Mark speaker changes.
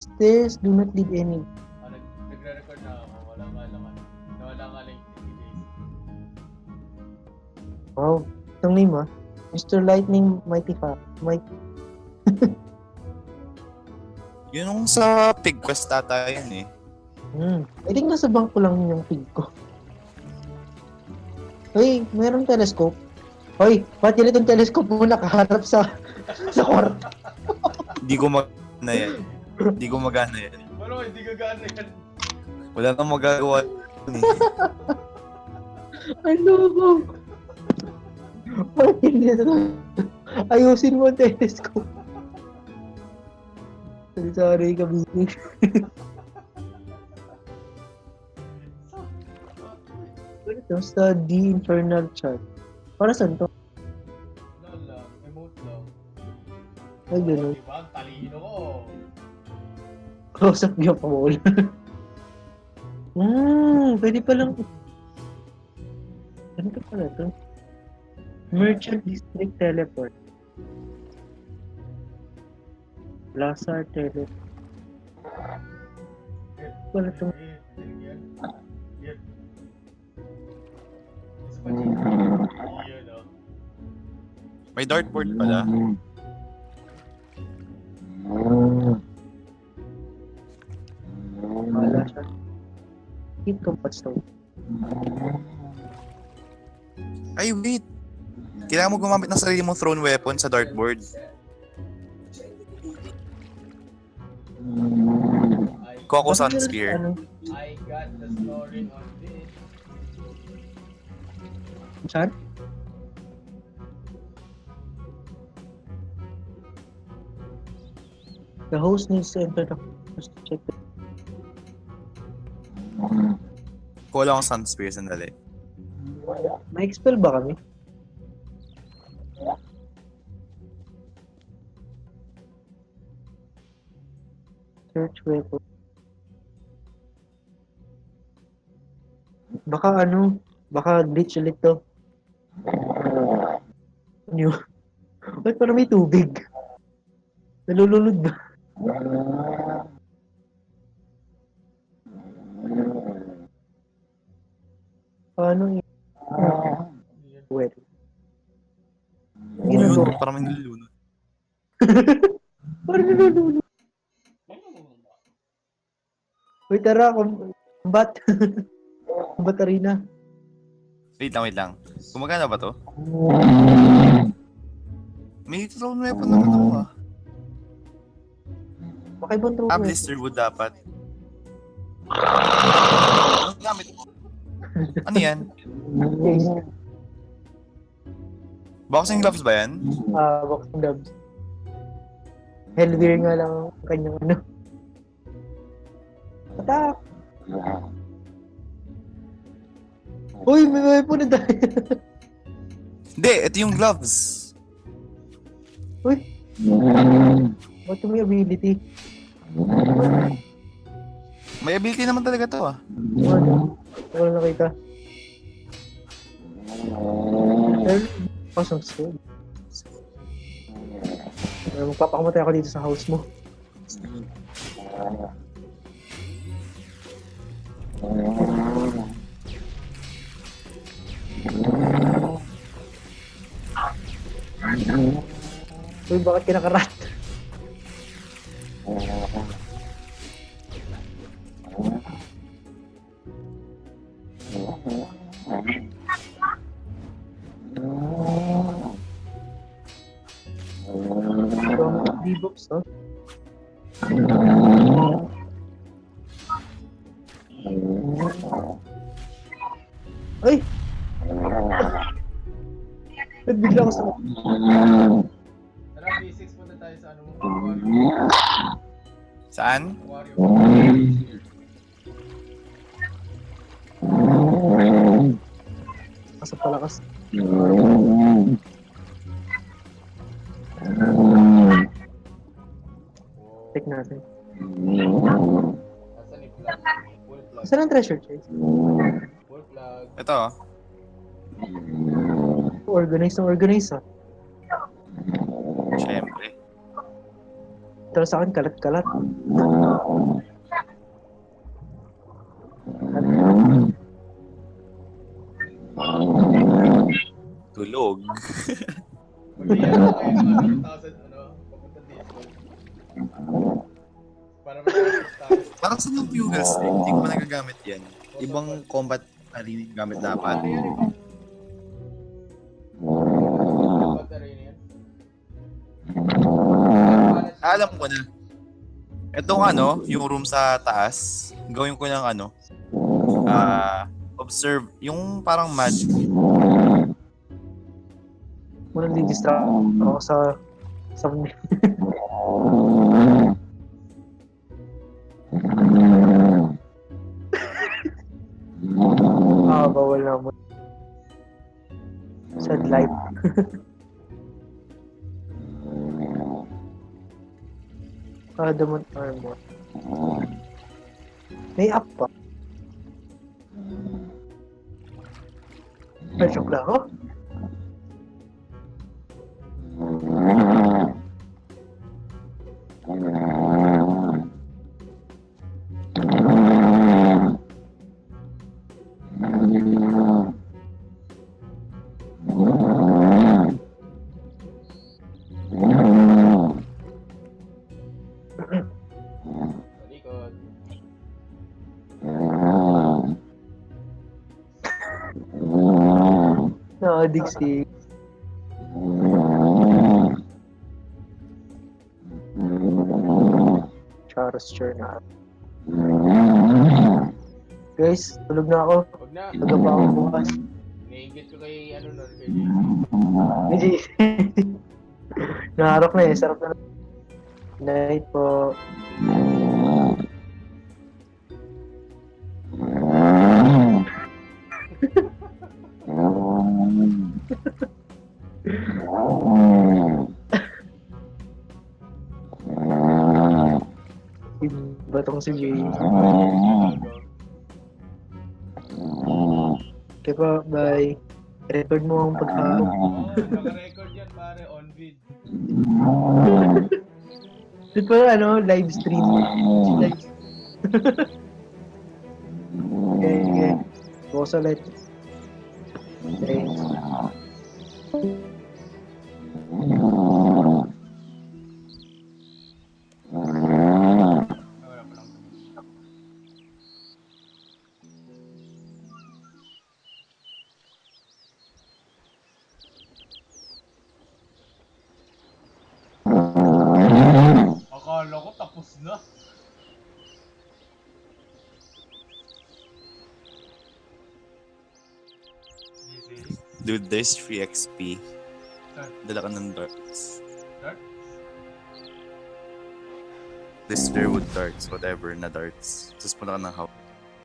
Speaker 1: Stairs do not lead any.
Speaker 2: Nagre-record na ako. Wala nga lang ano. Nawala nga lang yung days.
Speaker 1: Wow. Itong name Mr. Lightning Mighty Fa. Mighty.
Speaker 3: Yun yung sa pig quest ata yun eh.
Speaker 1: I think nasa bangko lang yung pig ko. Hoy, mayroong telescope. Hoy, ba't yun itong telescope mo nakaharap sa kwarto?
Speaker 3: Hindi ko magana yan. Hindi ko magana yan.
Speaker 2: Wala, hindi gagana yan.
Speaker 3: Wala nang magagawa yun eh.
Speaker 1: Ano ba? Ba't hindi ito? Ayusin mo ang telescope. Sorry, kabili. Ano ito? Study Infernal Chat. Para saan to?
Speaker 2: Wala lang. Emote lang.
Speaker 1: Ay, gano'n.
Speaker 2: Diba? Ang talino ko.
Speaker 1: Close up yung wall. Pwede palang... Ano ka pala to? Merchant District Teleport. Lazar Teleport. Wala to.
Speaker 2: Yan. Isa pa dyan. Yun, no?
Speaker 3: May dartboard pala.
Speaker 1: Wala siya. Hit combat stone.
Speaker 3: Ay, wait. Kailangan mo gumamit ng sarili mong thrown weapon sa dartboard. Kuha ko sun spear.
Speaker 1: Ano?
Speaker 2: I got the story on this.
Speaker 1: Saan? The host needs to enter the host to check the...
Speaker 3: Kuha lang akong sun spear, sandali.
Speaker 1: May expel ba kami? Search weapon. Baka glitch ulit to. Ano yun? Ba't parang may tubig? Nalulunod ba? Paano yun? Well. Ginagawa.
Speaker 3: Parang may nilulunod.
Speaker 1: Parang nalulunod. Uy, tara, combat. Combat arena.
Speaker 3: Wait lang. Gumagana ba to? May thrown weapon naman ako ah.
Speaker 1: Baka ibang throw
Speaker 3: Blisterwood dapat. Anong gamit mo? Ano yan? Boxing gloves ba yan?
Speaker 1: Boxing gloves. Hellweir nga lang ang kanyang ano. Attack! Uy, may weapon na tayo.
Speaker 3: Hindi, ito yung gloves.
Speaker 1: Uy! Ba't may ability?
Speaker 3: May ability naman talaga to ah.
Speaker 1: Ano? Wala nakita. Pasang sword. Magpapakamatay ako dito sa house mo. Uy, bakit kinakarat? D-box, no? Ay! Ba't bigla ako sa...
Speaker 2: Tara, B6 punta tayo sa ano mo. Wario.
Speaker 3: Saan?
Speaker 2: Wario.
Speaker 1: Kasap palakas. Check natin.
Speaker 2: Asan ni flag? Full flag.
Speaker 1: Saan ang treasure chest?
Speaker 2: Full flag.
Speaker 3: Ito oh.
Speaker 1: Organize.
Speaker 3: Siyempre.
Speaker 1: Pero sa akin, kalat-kalat.
Speaker 3: Tulog.
Speaker 2: Mag-iyan na kayo ng 1,000, papunta dito. Para mag-assist tayo.
Speaker 3: Parang sa ng fuel stick, hindi ko pa nagagamit yan. Ibang combat arena gamit dapat.
Speaker 2: Battery na yan.
Speaker 3: Alam ko na. Itong yung room sa taas, gawin ko ng observe, yung parang magic.
Speaker 1: Walang di-distract ako sa bawal na mo. Sad life. Adamant armor. May up pa. Ay, joke lang ako.
Speaker 2: Talikod.
Speaker 1: Na-addict si... Charles Cherna. Guys, tulog na ako.
Speaker 2: Huwag na.
Speaker 1: Tulog pa ako bukas.
Speaker 2: Naingit ko kay kay
Speaker 1: Hindi. Naharap na eh. Sarap na. Night po. Batong si Jay. Okay po, bye. Record mo ang pagkakalog.
Speaker 2: Naka-record yan pare, on vid.
Speaker 1: Ito pa live stream. Live. Okay. Boss ulit. Okay.
Speaker 2: Wala pa lang. Akala ko tapos na. Easy.
Speaker 3: Dude, there's free XP.
Speaker 2: Saan?
Speaker 3: Dala ka ng darts.
Speaker 2: Start?
Speaker 3: This Sherwood darts, whatever na darts. Tapos punta ka ng house.